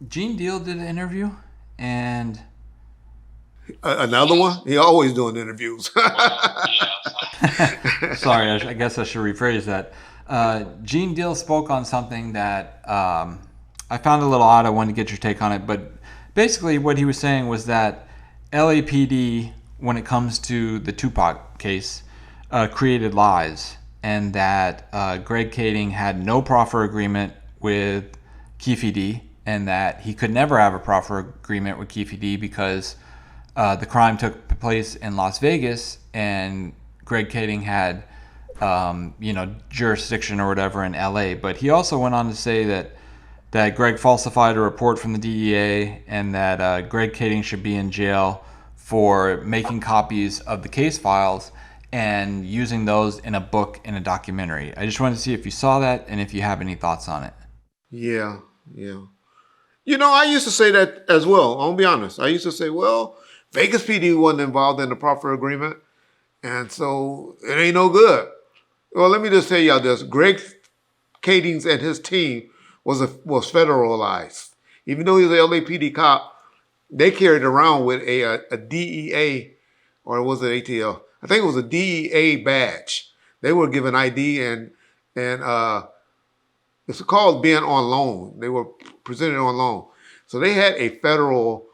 Gene Deal did an interview, and Another one? He always doing interviews. Well, yeah. sorry, I guess I should rephrase that. Gene Deal spoke on something that I found a little odd. I wanted to get your take on it, but basically, what he was saying was that LAPD, when it comes to the Tupac case, created lies, and that Greg Kading had no proffer agreement with Keefe D, and that he could never have a proffer agreement with Keefe D because the crime took place in Las Vegas, and Greg Kading had, jurisdiction or whatever in L.A. But he also went on to say that Greg falsified a report from the DEA, and that Greg Kading should be in jail for making copies of the case files and using those in a book and a documentary. I just wanted to see if you saw that and if you have any thoughts on it. Yeah, yeah. I used to say that as well. I'll be honest. I used to say, well, Vegas PD wasn't involved in the proffer agreement, and so it ain't no good. Well, let me just tell y'all this. Greg Kadings and his team was federalized. Even though he was an LAPD cop, they carried around with a DEA, or was it ATL? I think it was a DEA badge. They were given ID and it's called being on loan. They were presented on loan. So they had a federal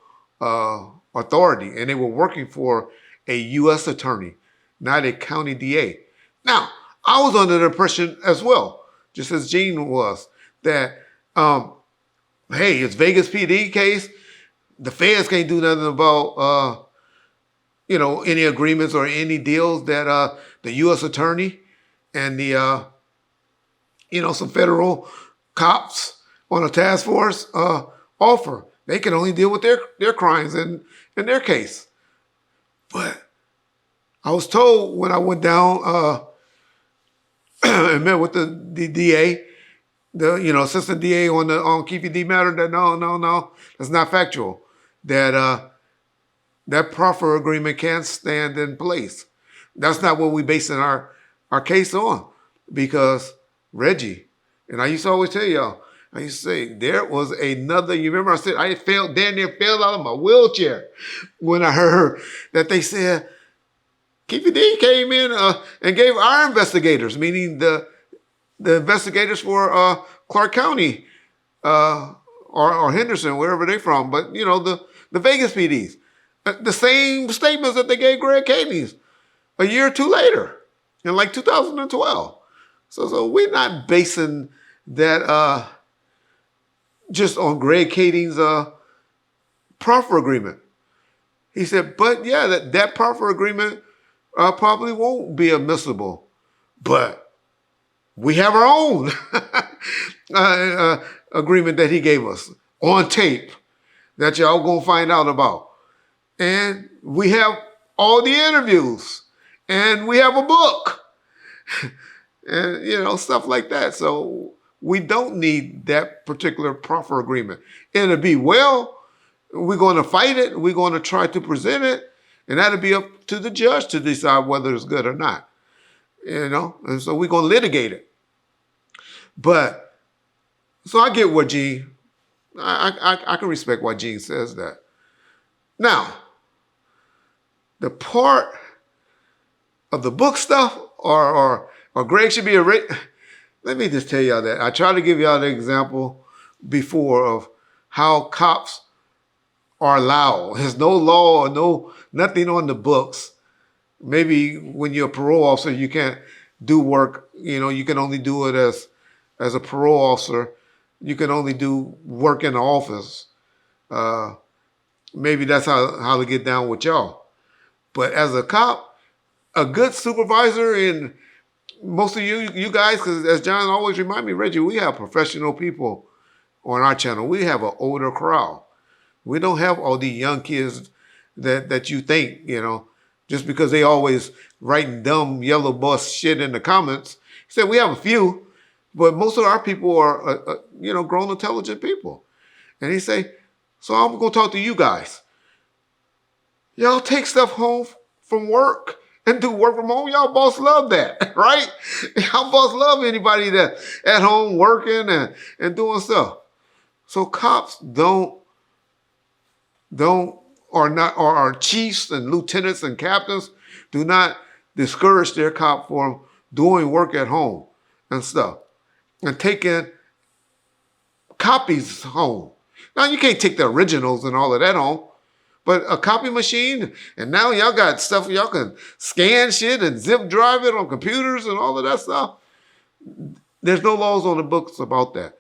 authority, and they were working for a U.S. attorney, not a county DA. Now, I was under the impression as well, just as Gene was, that, hey, it's Vegas PD case. The feds can't do nothing about, any agreements or any deals that the U.S. attorney and the some federal cops on a task force offer. They can only deal with their crimes in their case. But I was told when I went down and met with the DA, the assistant DA on Keefe D matter, that no, that's not factual. That proffer agreement can't stand in place. That's not what we basing our case on, because Reggie, and I used to always tell y'all, I used to say, there was another, you remember I said, I damn near fell out of my wheelchair when I heard that they said, Keefe D came in and gave our investigators, meaning the investigators for Clark County or Henderson, wherever they're from, but the Vegas PDs, the same statements that they gave Greg Kading a year or two later, in like 2012. So we're not basing that just on Greg Kading's proffer agreement. He said, but yeah, that proffer agreement probably won't be admissible, but we have our own agreement that he gave us on tape that y'all gonna find out about. And we have all the interviews, and we have a book. And stuff like that. So we don't need that particular proffer agreement. And it'd be, well, we're going to fight it. We're going to try to present it. And that'll be up to the judge to decide whether it's good or not. And so we're going to litigate it. But, so I get what Gene, I can respect why Gene says that. Now, the part of the book stuff or Greg should be let me just tell y'all that. I tried to give y'all the example before of how cops are allowed. There's no law or nothing on the books. Maybe when you're a parole officer, you can't do work. You can only do it as a parole officer. You can only do work in the office. Maybe that's how to get down with y'all. But as a cop, a good supervisor, and most of you guys, because as John always remind me, Reggie, we have professional people on our channel. We have an older crowd. We don't have all these young kids that you think, just because they always writing dumb yellow bus shit in the comments. He said we have a few, but most of our people are, grown, intelligent people. And he say, so I'm going to talk to you guys. Y'all take stuff home from work and do work from home. Y'all boss love that, right? Y'all boss love anybody that at home working and doing stuff. So cops our chiefs and lieutenants and captains do not discourage their cop from doing work at home and stuff and taking copies home. Now you can't take the originals and all of that home, but a copy machine, and now y'all got stuff y'all can scan shit and zip drive it on computers and all of that stuff. There's no laws on the books about that.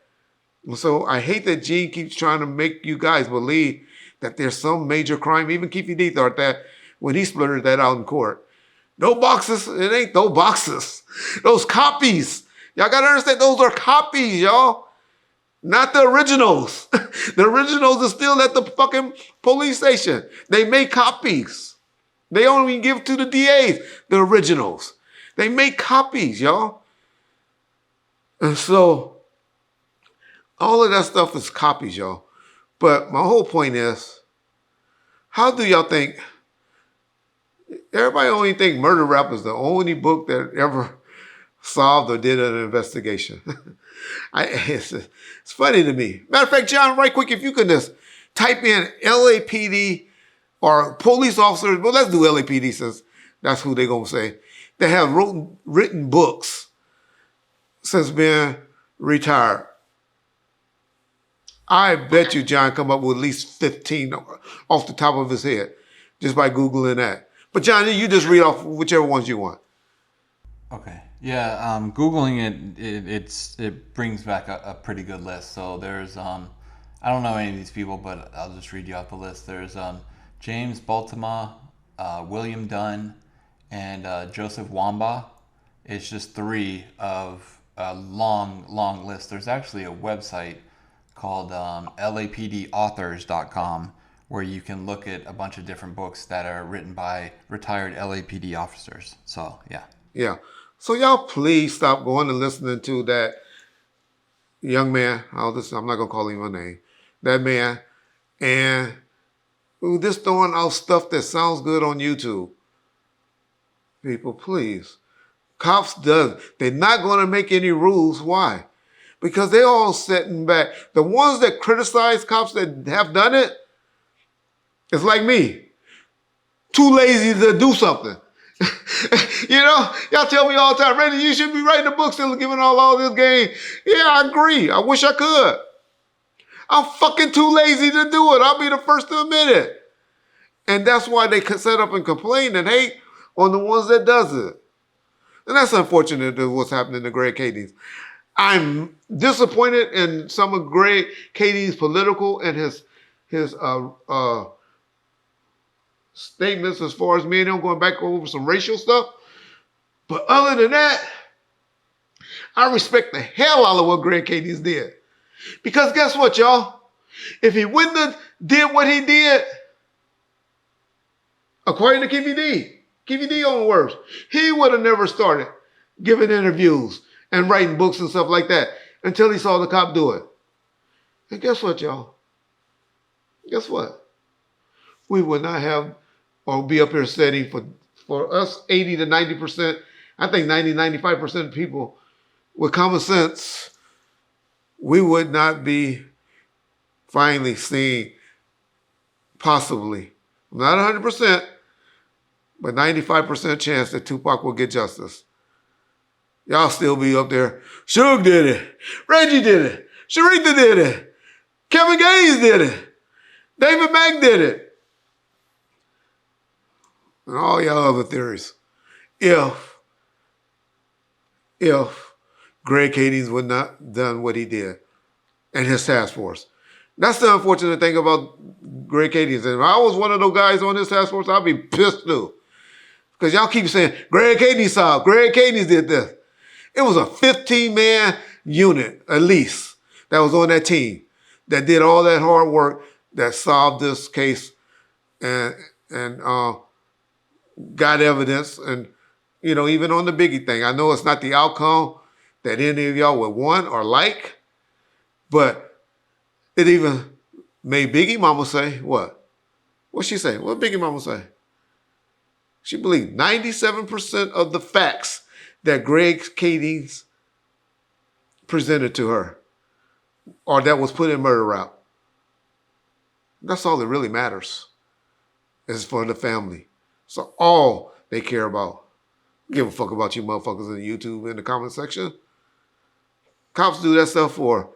So I hate that Gene keeps trying to make you guys believe that there's some major crime. Even Keefe D thought that when he spluttered that out in court. No boxes. It ain't no boxes. Those copies. Y'all got to understand those are copies, y'all. Not the originals. The originals are still at the fucking police station. They make copies. They only give to the DAs, the originals. They make copies, y'all. And so all of that stuff is copies, y'all. But my whole point is, how do y'all think, everybody only think Murder Rap is the only book that ever solved or did an investigation. It's funny to me. Matter of fact, John, right quick, if you could just type in LAPD or police officers, well, let's do LAPD since that's who they're going to say, that have written books since being retired. I bet you John come up with at least 15 off the top of his head just by Googling that. But John, you just read off whichever ones you want. Okay. Yeah, Googling it brings back a pretty good list. So there's, I don't know any of these people, but I'll just read you off the list. There's James Baltimore, William Dunn, and Joseph Wamba. It's just three of a long list. There's actually a website called lapdauthors.com where you can look at a bunch of different books that are written by retired LAPD officers. So, yeah. Yeah. So y'all please stop going and listening to that young man. I'm not going to call him a name. That man. And just throwing out stuff that sounds good on YouTube. People, please. Cops they're not going to make any rules. Why? Because they're all sitting back. The ones that criticize cops that have done it, it's like me. Too lazy to do something. You know, y'all tell me all the time, Reggie, you should be writing a book still giving all this game. Yeah, I agree. I wish I could. I'm fucking too lazy to do it. I'll be the first to admit it. And that's why they set up and complain and hate on the ones that does it. And that's unfortunate that what's happening to Greg Kading. I'm disappointed in some of Greg Kading's political and his statements as far as me and him going back over some racial stuff. But other than that, I respect the hell out of what Greg Kading did. Because guess what, y'all? If he wouldn't have did what he did, according to Keefe D own words, he would have never started giving interviews and writing books and stuff like that until he saw the cop do it. And guess what, y'all? Guess what? We would not have or be up here studying for us 80 to 90%, I think 90, 95% of people with common sense, we would not be finally seeing possibly, not 100%, but 95% chance that Tupac will get justice. Y'all still be up there. Suge did it. Reggie did it. Sharita did it. Kevin Gaines did it. David Mack did it. And all y'all other theories. If Greg Kading would not done what he did and his task force. That's the unfortunate thing about Greg Kading. If I was one of those guys on his task force, I'd be pissed too. Because y'all keep saying, Greg Kading solved, Greg Kading did this. It was a 15-man unit, at least, that was on that team that did all that hard work that solved this case and got evidence. And, you know, even on the Biggie thing, I know it's not the outcome that any of y'all would want or like, but it even made Biggie Mama say, what? What'd she say? What did Biggie Mama say? She believed 97% of the facts that Greg Kading presented to her. or that was put in murder rap. That's all that really matters. Is for the family. So all they care about. Give a fuck about you motherfuckers in YouTube in the comment section. Cops do that stuff for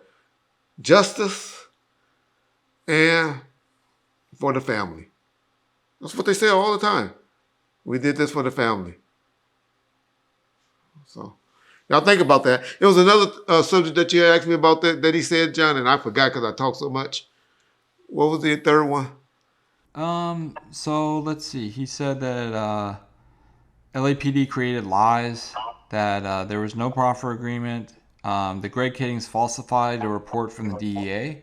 justice and for the family. That's what they say all the time. We did this for the family. So, y'all think about that. It was another subject that you asked me about that he said, John, and I forgot because I talked so much. What was the third one? So let's see. He said that LAPD created lies, that there was no proffer agreement, that Greg Kading's falsified a report from the DEA,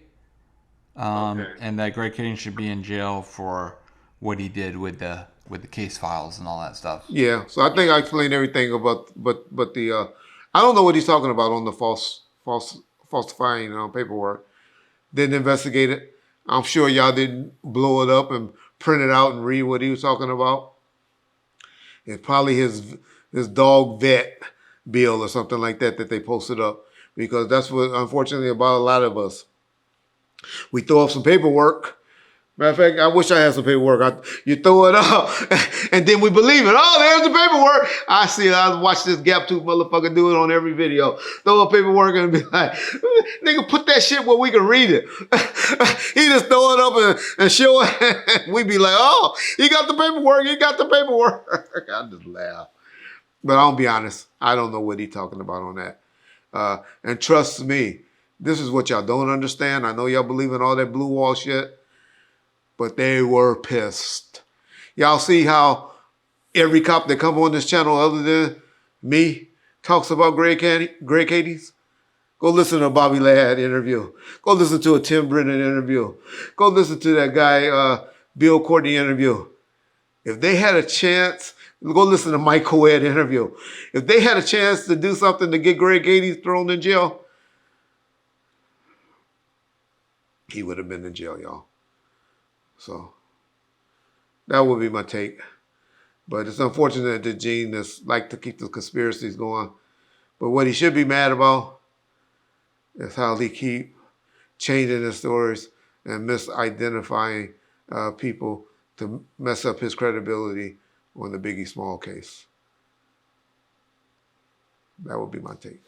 and that Greg Kading should be in jail for what he did with the case files and all that stuff. Yeah, so I think I explained everything about, but the I don't know what he's talking about on the falsifying paperwork. Didn't investigate it. I'm sure y'all didn't blow it up and print it out and read what he was talking about. It's probably his dog vet bill or something like that they posted up, because that's what, unfortunately, about a lot of us. We throw up some paperwork. Matter of fact, I wish I had some paperwork. You throw it up, and then we believe it. Oh, there's the paperwork. I watch this gap tooth motherfucker do it on every video. Throw up paperwork and be like, nigga, put that shit where we can read it. He just throw it up and show it. We be like, oh, he got the paperwork. He got the paperwork. I just laugh. But I'll be honest. I don't know what he's talking about on that. And trust me, this is what y'all don't understand. I know y'all believe in all that blue wall shit, but they were pissed. Y'all see how every cop that come on this channel other than me talks about Greg Kading's? Go listen to a Bobby Ladd interview. Go listen to a Tim Brennan interview. Go listen to that guy, Bill Courtney interview. If they had a chance, go listen to Mike Coed interview. If they had a chance to do something to get Greg Kading thrown in jail, he would have been in jail, y'all. So that would be my take. But it's unfortunate that Gene is like to keep the conspiracies going. But what he should be mad about is how they keep changing the stories and misidentifying people to mess up his credibility on the Biggie Small case. That would be my take.